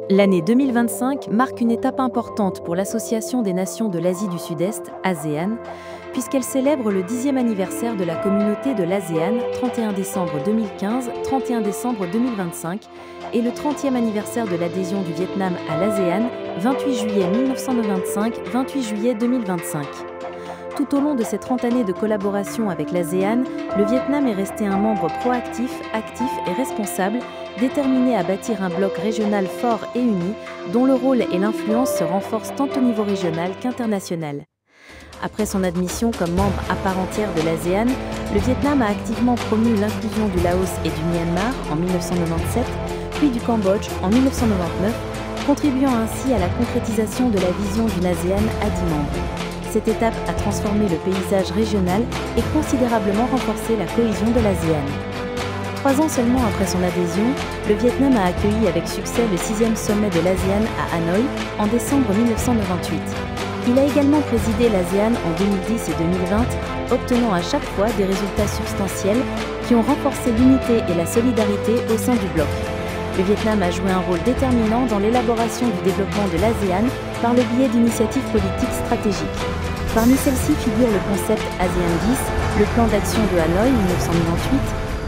L'année 2025 marque une étape importante pour l'Association des Nations de l'Asie du Sud-Est, ASEAN, puisqu'elle célèbre le 10e anniversaire de la communauté de l'ASEAN, 31 décembre 2015, 31 décembre 2025, et le 30e anniversaire de l'adhésion du Vietnam à l'ASEAN, 28 juillet 1995, 28 juillet 2025. Tout au long de ces 30 années de collaboration avec l'ASEAN, le Vietnam est resté un membre proactif, actif et responsable, déterminé à bâtir un bloc régional fort et uni, dont le rôle et l'influence se renforcent tant au niveau régional qu'international. Après son admission comme membre à part entière de l'ASEAN, le Vietnam a activement promu l'inclusion du Laos et du Myanmar en 1997, puis du Cambodge en 1999, contribuant ainsi à la concrétisation de la vision d'une ASEAN à 10 membres. Cette étape a transformé le paysage régional et considérablement renforcé la cohésion de l'ASEAN. 3 ans seulement après son adhésion, le Vietnam a accueilli avec succès le 6e sommet de l'ASEAN à Hanoï en décembre 1998. Il a également présidé l'ASEAN en 2010 et 2020, obtenant à chaque fois des résultats substantiels qui ont renforcé l'unité et la solidarité au sein du bloc. Le Vietnam a joué un rôle déterminant dans l'élaboration du développement de l'ASEAN par le biais d'initiatives politiques stratégiques. Parmi celles-ci figurent le concept ASEAN 10, le plan d'action de Hanoï 1998,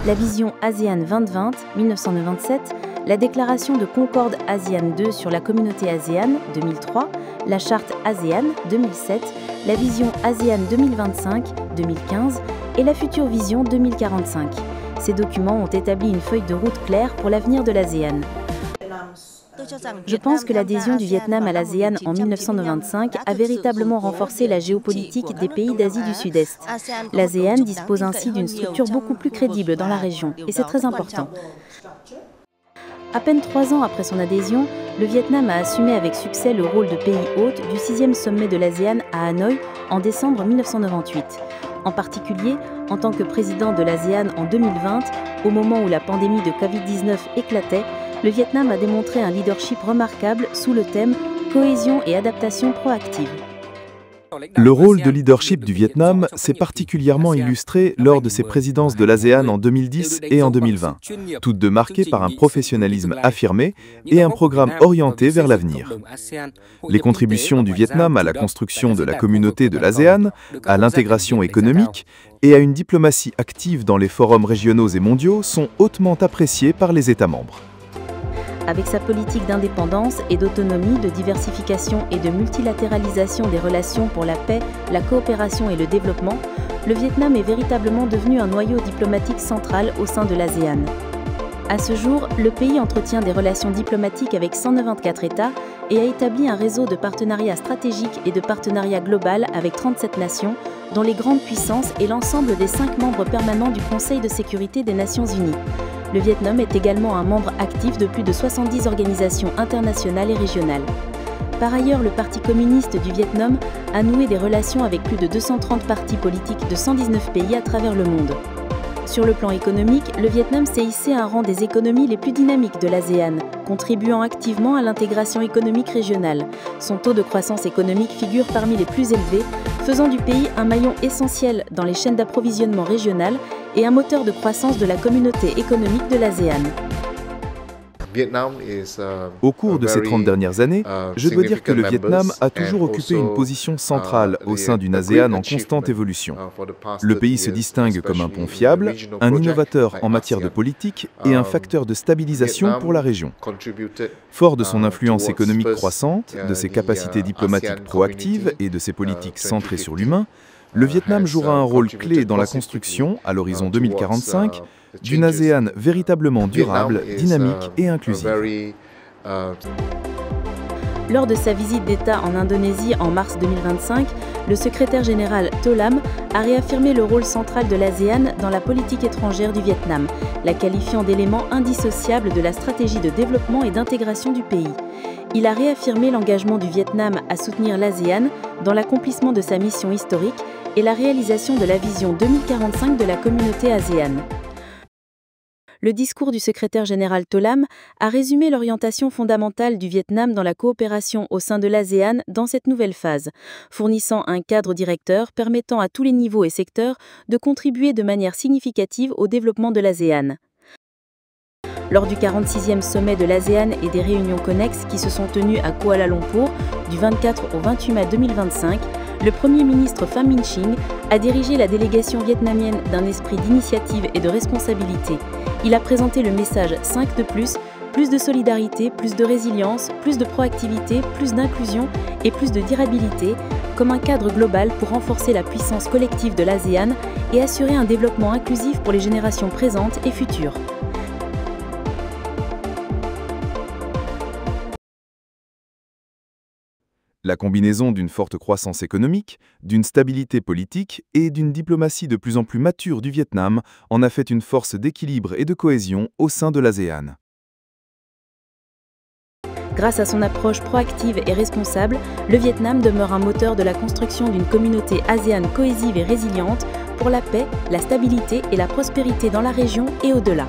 la vision ASEAN 2020 1997, la déclaration de Concorde ASEAN 2 sur la communauté ASEAN 2003, la charte ASEAN 2007, la vision ASEAN 2025 2015 et la future vision 2045. Ces documents ont établi une feuille de route claire pour l'avenir de l'ASEAN. Je pense que l'adhésion du Vietnam à l'ASEAN en 1995 a véritablement renforcé la géopolitique des pays d'Asie du Sud-Est. L'ASEAN dispose ainsi d'une structure beaucoup plus crédible dans la région, et c'est très important. À peine 3 ans après son adhésion, le Vietnam a assumé avec succès le rôle de pays hôte du 6e sommet de l'ASEAN à Hanoï en décembre 1998. En particulier, en tant que président de l'ASEAN en 2020, au moment où la pandémie de Covid-19 éclatait, le Vietnam a démontré un leadership remarquable sous le thème « Cohésion et adaptation proactive ». Le rôle de leadership du Vietnam s'est particulièrement illustré lors de ses présidences de l'ASEAN en 2010 et en 2020, toutes deux marquées par un professionnalisme affirmé et un programme orienté vers l'avenir. Les contributions du Vietnam à la construction de la communauté de l'ASEAN, à l'intégration économique et à une diplomatie active dans les forums régionaux et mondiaux sont hautement appréciées par les États membres. Avec sa politique d'indépendance et d'autonomie, de diversification et de multilatéralisation des relations pour la paix, la coopération et le développement, le Vietnam est véritablement devenu un noyau diplomatique central au sein de l'ASEAN. À ce jour, le pays entretient des relations diplomatiques avec 194 États et a établi un réseau de partenariats stratégiques et de partenariats global avec 37 nations, dont les grandes puissances et l'ensemble des 5 membres permanents du Conseil de sécurité des Nations Unies. Le Vietnam est également un membre actif de plus de 70 organisations internationales et régionales. Par ailleurs, le Parti communiste du Vietnam a noué des relations avec plus de 230 partis politiques de 119 pays à travers le monde. Sur le plan économique, le Vietnam s'est hissé à un rang des économies les plus dynamiques de l'ASEAN, contribuant activement à l'intégration économique régionale. Son taux de croissance économique figure parmi les plus élevés, faisant du pays un maillon essentiel dans les chaînes d'approvisionnement régionales et un moteur de croissance de la communauté économique de l'ASEAN. Au cours de ces 30 dernières années, je dois dire que le Vietnam a toujours occupé une position centrale au sein d'une ASEAN en constante évolution. Le pays se distingue comme un pont fiable, un innovateur en matière de politique et un facteur de stabilisation pour la région. Fort de son influence économique croissante, de ses capacités diplomatiques proactives et de ses politiques centrées sur l'humain, le Vietnam jouera un rôle clé dans la construction, à l'horizon 2045, d'une ASEAN véritablement durable, dynamique et inclusive. Lors de sa visite d'État en Indonésie en mars 2025, le secrétaire général To Lam a réaffirmé le rôle central de l'ASEAN dans la politique étrangère du Vietnam, la qualifiant d'élément indissociable de la stratégie de développement et d'intégration du pays. Il a réaffirmé l'engagement du Vietnam à soutenir l'ASEAN dans l'accomplissement de sa mission historique et la réalisation de la vision 2045 de la communauté ASEAN. Le discours du secrétaire général To Lam a résumé l'orientation fondamentale du Vietnam dans la coopération au sein de l'ASEAN dans cette nouvelle phase, fournissant un cadre directeur permettant à tous les niveaux et secteurs de contribuer de manière significative au développement de l'ASEAN. Lors du 46e sommet de l'ASEAN et des réunions connexes qui se sont tenues à Kuala Lumpur du 24 au 28 mai 2025, le Premier ministre Pham Minh Chinh a dirigé la délégation vietnamienne d'un esprit d'initiative et de responsabilité. Il a présenté le message 5 de plus de solidarité, plus de résilience, plus de proactivité, plus d'inclusion et plus de durabilité, comme un cadre global pour renforcer la puissance collective de l'ASEAN et assurer un développement inclusif pour les générations présentes et futures. La combinaison d'une forte croissance économique, d'une stabilité politique et d'une diplomatie de plus en plus mature du Vietnam en a fait une force d'équilibre et de cohésion au sein de l'ASEAN. Grâce à son approche proactive et responsable, le Vietnam demeure un moteur de la construction d'une communauté ASEAN cohésive et résiliente pour la paix, la stabilité et la prospérité dans la région et au-delà.